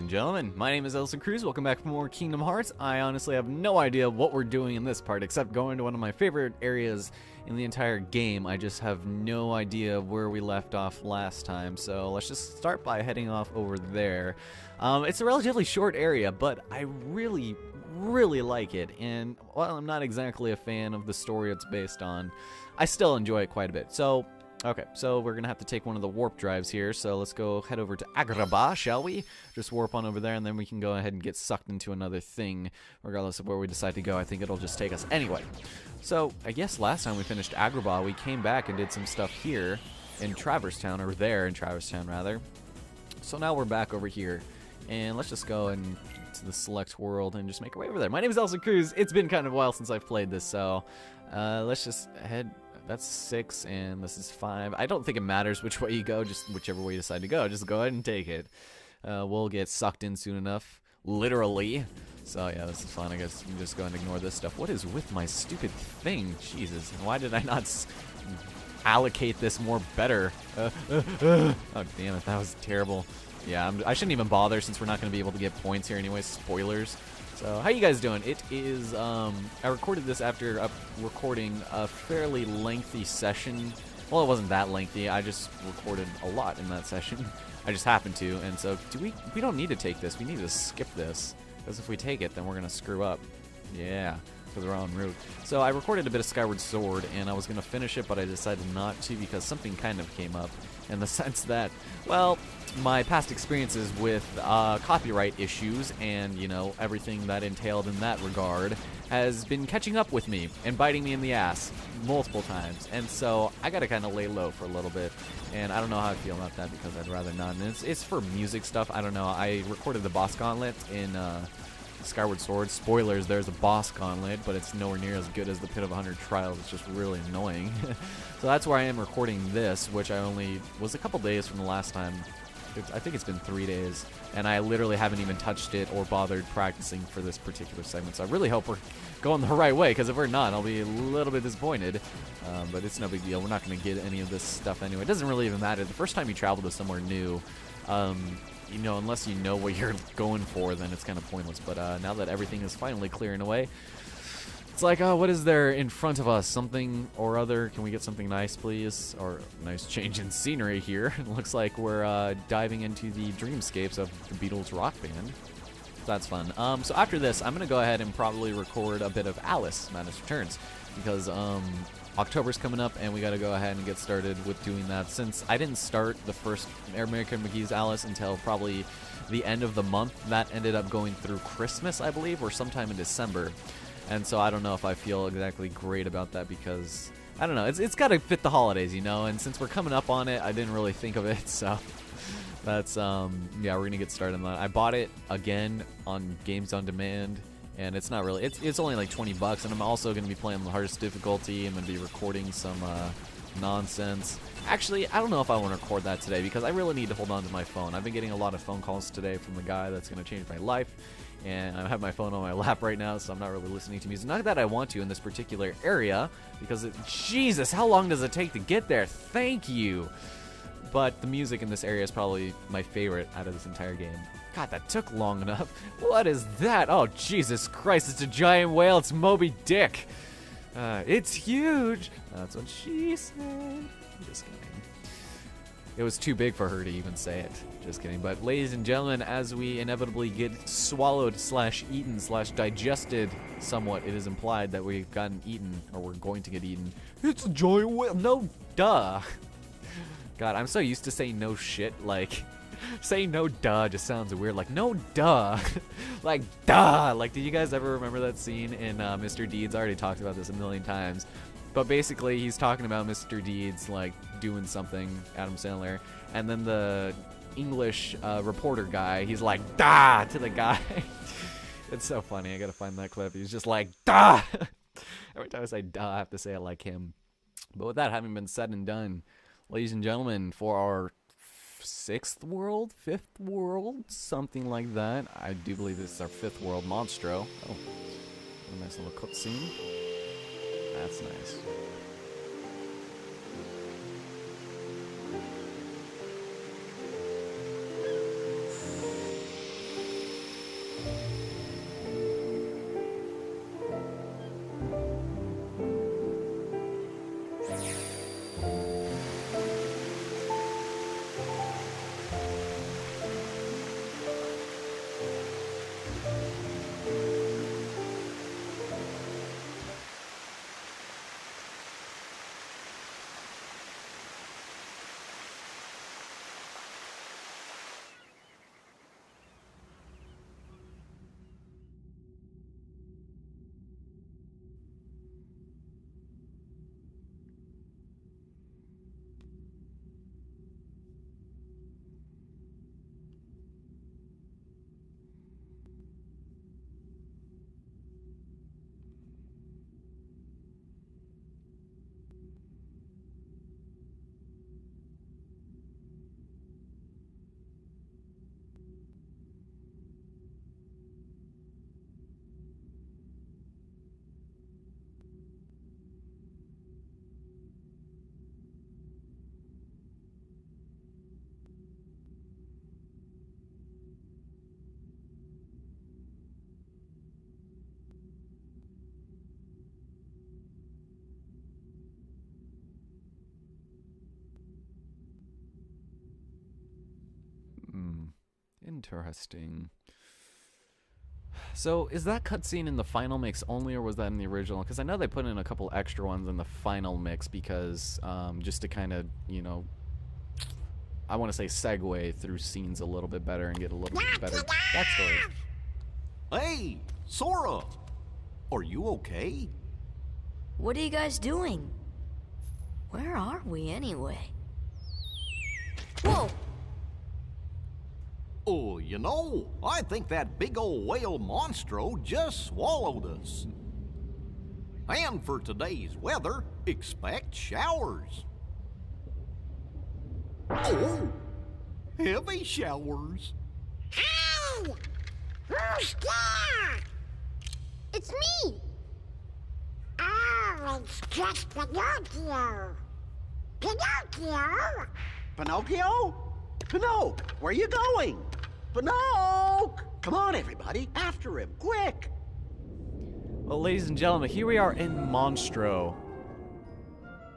and gentlemen, my name is Elson Cruz. Welcome back for more Kingdom Hearts. I honestly have no idea what we're doing in this part except going to one of my favorite areas in the entire game. I just have no idea where we left off last time, so let's just start by heading off over there. It's a relatively short area, but I really like it, and while I'm not exactly a fan of the story it's based on, I still enjoy it quite a bit. Okay, so we're going to have to take one of the warp drives here, so let's go head over to Agrabah, shall we? Just warp on over there, and then we can go ahead and get sucked into another thing, regardless of where we decide to go. I think it'll just take us anyway. So, I guess last time we finished Agrabah, we came back and did some stuff here in Traverse Town, or there in Traverse Town, rather. So now we're back over here, and let's just go and to the select world and just make our way over there. My name is Elson Cruz. It's been kind of a while since I've played this, so let's just head. That's 6, and this is 5. I don't think it matters which way you go, just whichever way you decide to go. Just go ahead and take it. We'll get sucked in soon enough, literally. So yeah, this is fun. I guess you can just go and ignore this stuff. What is with my stupid thing? Jesus, why did I not allocate this more better? Oh, damn it, that was terrible. Yeah, I shouldn't even bother since we're not going to be able to get points here anyway. Spoilers. So, how you guys doing? It is, I recorded this after recording a fairly lengthy session. Well, it wasn't that lengthy. I just recorded a lot in that session. I just happened to, and so we don't need to take this. We need to skip this, because if we take it, then we're going to screw up. Yeah, because we're en route. So, I recorded a bit of Skyward Sword, and I was going to finish it, but I decided not to because something kind of came up in the sense that, well, my past experiences with copyright issues and, you know, everything that entailed in that regard has been catching up with me and biting me in the ass multiple times. And so I gotta kind of lay low for a little bit. And I don't know how I feel about that because I'd rather not. And it's for music stuff. I don't know. I recorded the boss gauntlet in Skyward Sword. Spoilers, there's a boss gauntlet, but it's nowhere near as good as the Pit of 100 Trials. It's just really annoying. So that's where I am recording this, which I only was a couple days from the last time. I think it's been 3 days, and I literally haven't even touched it or bothered practicing for this particular segment. So I really hope we're going the right way, because if we're not, I'll be a little bit disappointed. But it's no big deal. We're not going to get any of this stuff anyway. It doesn't really even matter. The first time you travel to somewhere new, you know, unless you know what you're going for, then it's kind of pointless. But now that everything is finally clearing away, it's like, oh, what is there in front of us? Something or other. Can we get something nice, please? Or nice change in scenery here. It looks like we're diving into the dreamscapes of the Beatles rock band. That's fun. So after this, I'm going to go ahead and probably record a bit of Alice Madness Returns, because October's coming up, and we got to go ahead and get started with doing that, since I didn't start the first American McGee's Alice until probably the end of the month. That ended up going through Christmas, I believe, or sometime in December. And so I don't know if I feel exactly great about that, because, I don't know, it's got to fit the holidays, you know, and since we're coming up on it, I didn't really think of it, so that's, yeah, we're going to get started on that. I bought it, again, on Games on Demand, and it's not really, it's only like $20, and I'm also going to be playing on the hardest difficulty. I'm going to be recording some nonsense. Actually, I don't know if I want to record that today, because I really need to hold on to my phone. I've been getting a lot of phone calls today from the guy that's going to change my life, and I have my phone on my lap right now, so I'm not really listening to music. Not that I want to in this particular area, because Jesus, how long does it take to get there? Thank you. But the music in this area is probably my favorite out of this entire game. God, that took long enough. What is that? Oh, Jesus Christ, it's a giant whale. It's Moby Dick. It's huge. That's what she said. Just kidding. It was too big for her to even say it. Just kidding. But ladies and gentlemen, as we inevitably get swallowed / eaten / digested somewhat, it is implied that we've gotten eaten, or we're going to get eaten. It's a giant whale. No, duh. God, I'm so used to saying no shit. Like, saying no duh just sounds weird. Like, no duh. Like, duh. Like, do you guys ever remember that scene in Mr. Deeds? I already talked about this a million times. But basically, he's talking about Mr. Deeds, like, doing something, Adam Sandler, and then the English reporter guy, he's like, "Dah!" to the guy. It's so funny. I gotta find that clip. He's just like, "Dah!" Every time I say "dah," I have to say it like him. But with that having been said and done, ladies and gentlemen, for our 6th world, 5th world, something like that. I do believe this is our 5th world, Monstro. Oh, a nice little cutscene. That's nice. Interesting. So, is that cutscene in the final mix only, or was that in the original? Because I know they put in a couple extra ones in the final mix because, just to kind of, you know, I want to say segue through scenes a little bit better and get a little bit better backstory. Hey, Sora! Are you okay? What are you guys doing? Where are we anyway? Whoa! Oh, you know, I think that big old whale monstro just swallowed us. And for today's weather, expect showers. Oh, heavy showers. Hey! Who's there? It's me! Oh, it's just Pinocchio. Pinocchio? Pinocchio? Pinocchio, where are you going? Pinocchio! Come on, everybody, after him, quick! Well, ladies and gentlemen, here we are in Monstro.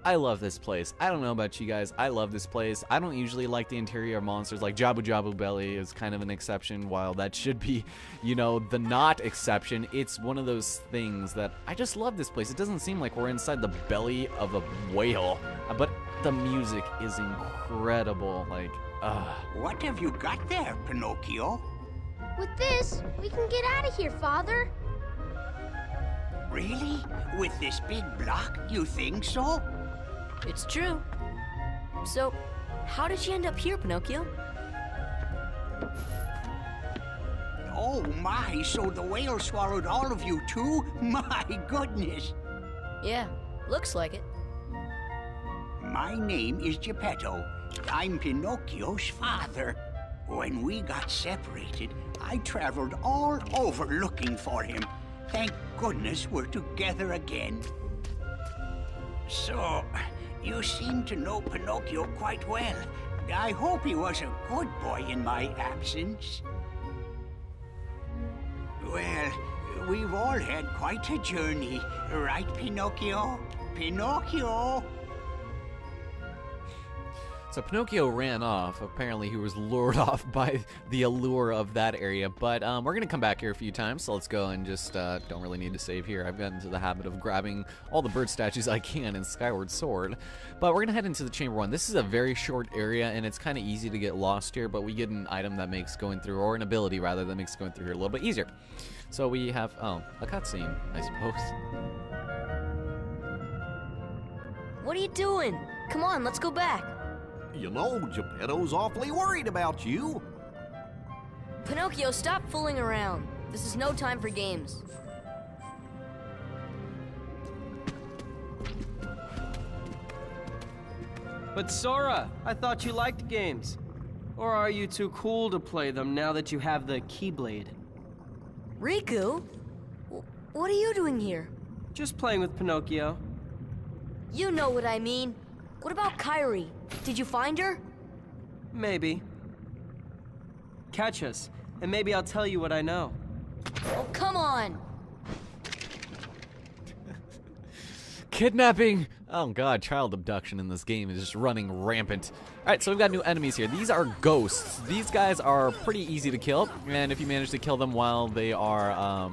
I love this place. I don't know about you guys. I love this place. I don't usually like the interior of monsters. Like Jabu Jabu Belly is kind of an exception, while that should be, you know, the not exception. It's one of those things that I just love this place. It doesn't seem like we're inside the belly of a whale, but the music is incredible. Like, What have you got there, Pinocchio? With this, we can get out of here, Father. Really? With this big block, you think so? It's true. So, how did you end up here, Pinocchio? Oh my, so the whale swallowed all of you too? My goodness! Yeah, looks like it. My name is Geppetto. I'm Pinocchio's father. When we got separated, I traveled all over looking for him. Thank goodness we're together again. So, you seem to know Pinocchio quite well. I hope he was a good boy in my absence. Well, we've all had quite a journey, right, Pinocchio? Pinocchio! so Pinocchio ran off. Apparently he was lured off by the allure of that area. But we're going to come back here a few times, so let's go and just don't really need to save here. I've gotten into the habit of grabbing all the bird statues I can in Skyward Sword. But we're going to head into the Chamber 1. This is a very short area, and it's kind of easy to get lost here, but we get an item that makes going through, or an ability rather, that makes going through here a little bit easier. So we have, a cutscene, I suppose. What are you doing? Come on, let's go back. You know, Geppetto's awfully worried about you. Pinocchio, stop fooling around. This is no time for games. But Sora, I thought you liked games. Or are you too cool to play them now that you have the Keyblade? Riku? What are you doing here? Just playing with Pinocchio. You know what I mean. What about Kairi? Did you find her? Maybe. Catch us, and maybe I'll tell you what I know. Oh, come on! Kidnapping! Oh god, child abduction in this game is just running rampant. Alright, so we've got new enemies here. These are ghosts. These guys are pretty easy to kill, and if you manage to kill them while they are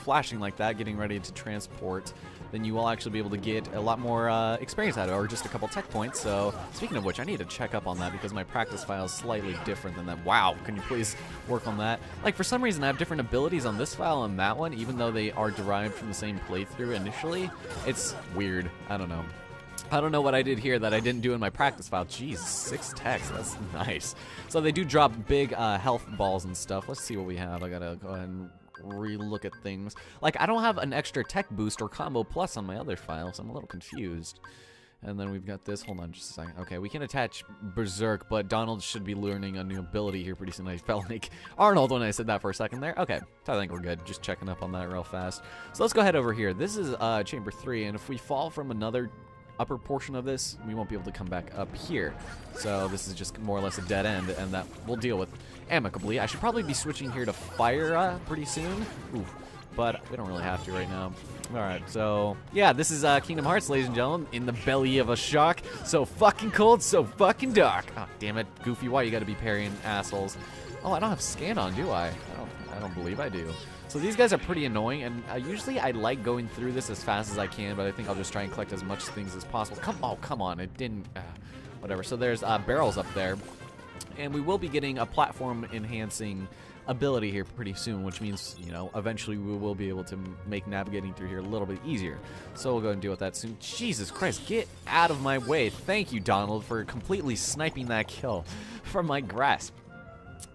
flashing like that, getting ready to transport, then you will actually be able to get a lot more experience out of it, or just a couple tech points. So, speaking of which, I need to check up on that because my practice file is slightly different than that. Wow, can you please work on that? Like, for some reason, I have different abilities on this file and that one, even though they are derived from the same playthrough initially. It's weird. I don't know. I don't know what I did here that I didn't do in my practice file. Jeez, 6 techs, that's nice. So they do drop big health balls and stuff. Let's see what we have. I gotta go ahead and re-look at things. Like, I don't have an extra tech boost or combo plus on my other file, so I'm a little confused. And then we've got this. Hold on just a second. Okay, we can attach Berserk, but Donald should be learning a new ability here pretty soon. I felt like Arnold when I said that for a second there. Okay, so I think we're good. Just checking up on that real fast. So let's go ahead over here. This is Chamber 3, and if we fall from another upper portion of this, we won't be able to come back up here. So this is just more or less a dead end, and that we'll deal with amicably. I should probably be switching here to fire pretty soon. Ooh, but we don't really have to right now. Alright, so yeah, this is Kingdom Hearts, ladies and gentlemen, in the belly of a shark. So fucking cold, so fucking dark. Oh, damn it, Goofy, why you gotta be parrying assholes? Oh, I don't have scan on, do I? I don't believe I do. So these guys are pretty annoying, and usually I like going through this as fast as I can, but I think I'll just try and collect as much things as possible. Come on, it didn't, whatever. So there's barrels up there, and we will be getting a platform enhancing ability here pretty soon, which means, you know, eventually we will be able to make navigating through here a little bit easier. So we'll go and deal with that soon. Jesus Christ, get out of my way. Thank you, Donald, for completely sniping that kill from my grasp.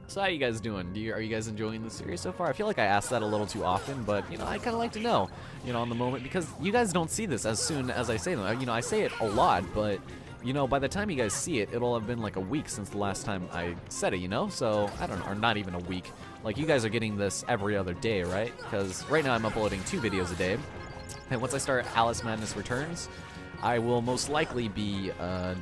So how you guys doing? Are you guys enjoying the series so far? I feel like I ask that a little too often, but, you know, I kind of like to know, you know, on the moment, because you guys don't see this as soon as I say them. You know, I say it a lot, but, you know, by the time you guys see it, it'll have been like a week since the last time I said it, you know? So, I don't know, or not even a week. Like, you guys are getting this every other day, right? Because right now I'm uploading 2 videos a day, and once I start Alice Madness Returns, I will most likely be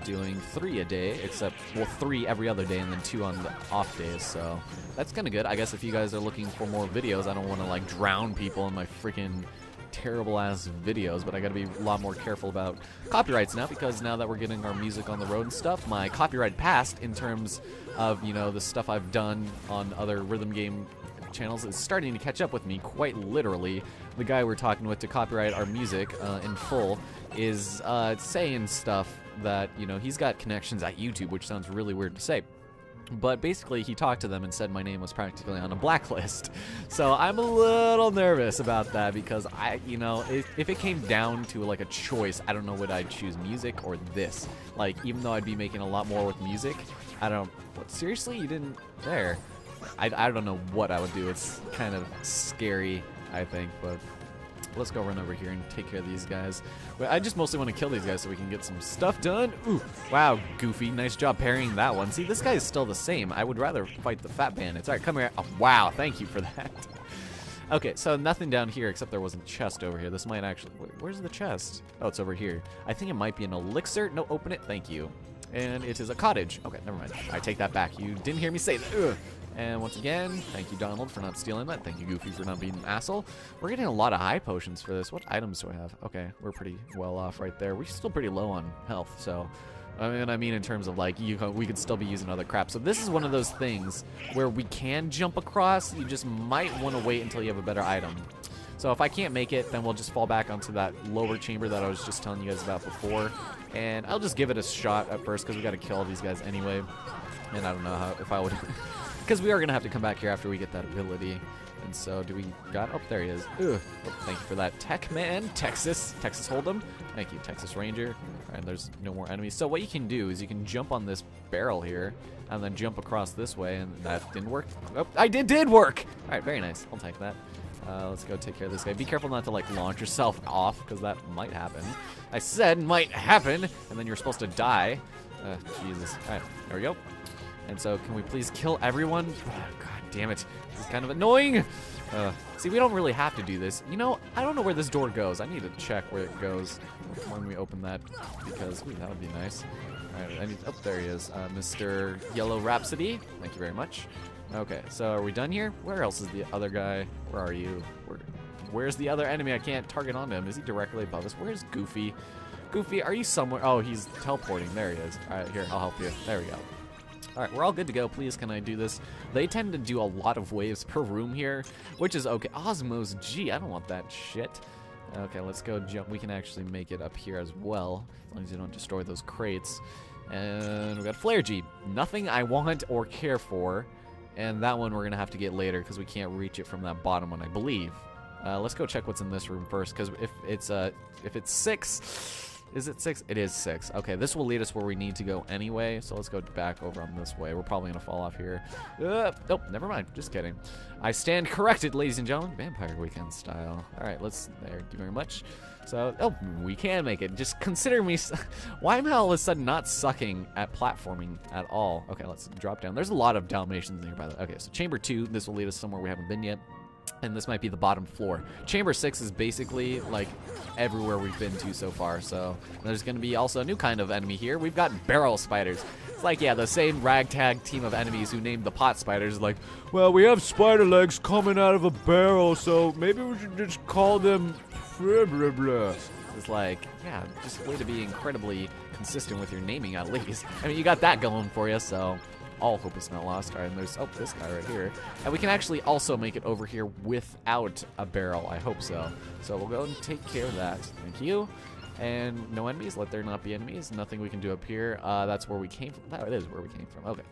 doing 3 a day, except, well, 3 every other day and then 2 on the off days, so that's kind of good. I guess if you guys are looking for more videos, I don't want to, like, drown people in my freaking terrible-ass videos, but I gotta be a lot more careful about copyrights now, because now that we're getting our music on the road and stuff, my copyright passed in terms of, you know, the stuff I've done on other rhythm game channels is starting to catch up with me, quite literally. The guy we're talking with to copyright our music in full is saying stuff that, you know, he's got connections at YouTube, which sounds really weird to say. But basically, he talked to them and said my name was practically on a blacklist. So I'm a little nervous about that, because you know, if it came down to like a choice, I don't know would I'd choose music or this. Like, even though I'd be making a lot more with music, I don't. What, seriously, you didn't there? I don't know what I would do. It's kind of scary, I think, but let's go run over here and take care of these guys. But I just mostly want to kill these guys so we can get some stuff done. Ooh, wow, Goofy, nice job parrying that one. See, this guy is still the same. I would rather fight the fat bandits. All right, come here. Oh, wow, thank you for that. Okay, so nothing down here except there was a chest over here. This might actually... Where's the chest? Oh, it's over here. I think it might be an elixir. No, open it. Thank you. And it is a cottage. Okay, never mind. I take that back. You didn't hear me say that. Ugh. And once again, thank you, Donald, for not stealing that. Thank you, Goofy, for not being an asshole. We're getting a lot of high potions for this. What items do I have? Okay, we're pretty well off right there. We're still pretty low on health, so... I mean in terms of, like, we could still be using other crap. So this is one of those things where we can jump across. You just might want to wait until you have a better item. So if I can't make it, then we'll just fall back onto that lower chamber that I was just telling you guys about before. And I'll just give it a shot at first, because we got to kill all these guys anyway. And I don't know how, if I would... Because we are going to have to come back here after we get that ability. And so, do we got... Oh, there he is. Ugh. Oh, thank you for that. Tech Man. Texas Hold'em. Thank you, Texas Ranger. All right, there's no more enemies. So what you can do is you can jump on this barrel here, and then jump across this way, and that didn't work. Oh, did work! All right, very nice. I'll take that. Let's go take care of this guy. Be careful not to, like, launch yourself off, because that might happen. I said might happen, and then you're supposed to die. Jesus. All right, there we go. And so, can we please kill everyone? Oh, God damn it. This is kind of annoying. See, we don't really have to do this. You know, I don't know where this door goes. I need to check where it goes when we open that, because, ooh, that would be nice. All right, oh, there he is. Mr. Yellow Rhapsody. Thank you very much. Okay, so are we done here? Where else is the other guy? Where are you? Where's the other enemy? I can't target onto him. Is he directly above us? Where's Goofy? Goofy, are you somewhere? Oh, he's teleporting. There he is. All right, here, I'll help you. There we go. All right, we're all good to go. Please, can I do this? They tend to do a lot of waves per room here, which is okay. Osmos G, I don't want that shit. Okay, let's go jump. We can actually make it up here as well, as long as you don't destroy those crates. And we got Flare G. Nothing I want or care for. And that one we're going to have to get later because we can't reach it from that bottom one, I believe. Let's go check what's in this room first, because if it's 6... Is it 6? It is 6. Okay, this will lead us where we need to go anyway, so let's go back over on this way. We're probably going to fall off here. Nope, never mind. Just kidding. I stand corrected, ladies and gentlemen. Vampire Weekend style. All right, thank you very much. So, oh, we can make it. Just consider me... Why am I all of a sudden not sucking at platforming at all? Okay, let's drop down. There's a lot of Dalmatians in here, by the way. Okay, so Chamber 2, this will lead us somewhere we haven't been yet. And this might be the bottom floor. Chamber 6 is basically, like, everywhere we've been to so far. So there's going to be also a new kind of enemy here. We've got barrel spiders. It's like, yeah, the same ragtag team of enemies who named the pot spiders. Like, well, we have spider legs coming out of a barrel, so maybe we should just call them blah, blah, blah. It's like, yeah, just way to be incredibly consistent with your naming, at least. I mean, you got that going for you, so... all hope is not lost. All right, and there's, oh, this guy right here. And we can actually also make it over here without a barrel. I hope so. So we'll go and take care of that. Thank you. And no enemies. Let there not be enemies. Nothing we can do up here. That's where we came from. That is where we came from. Okay.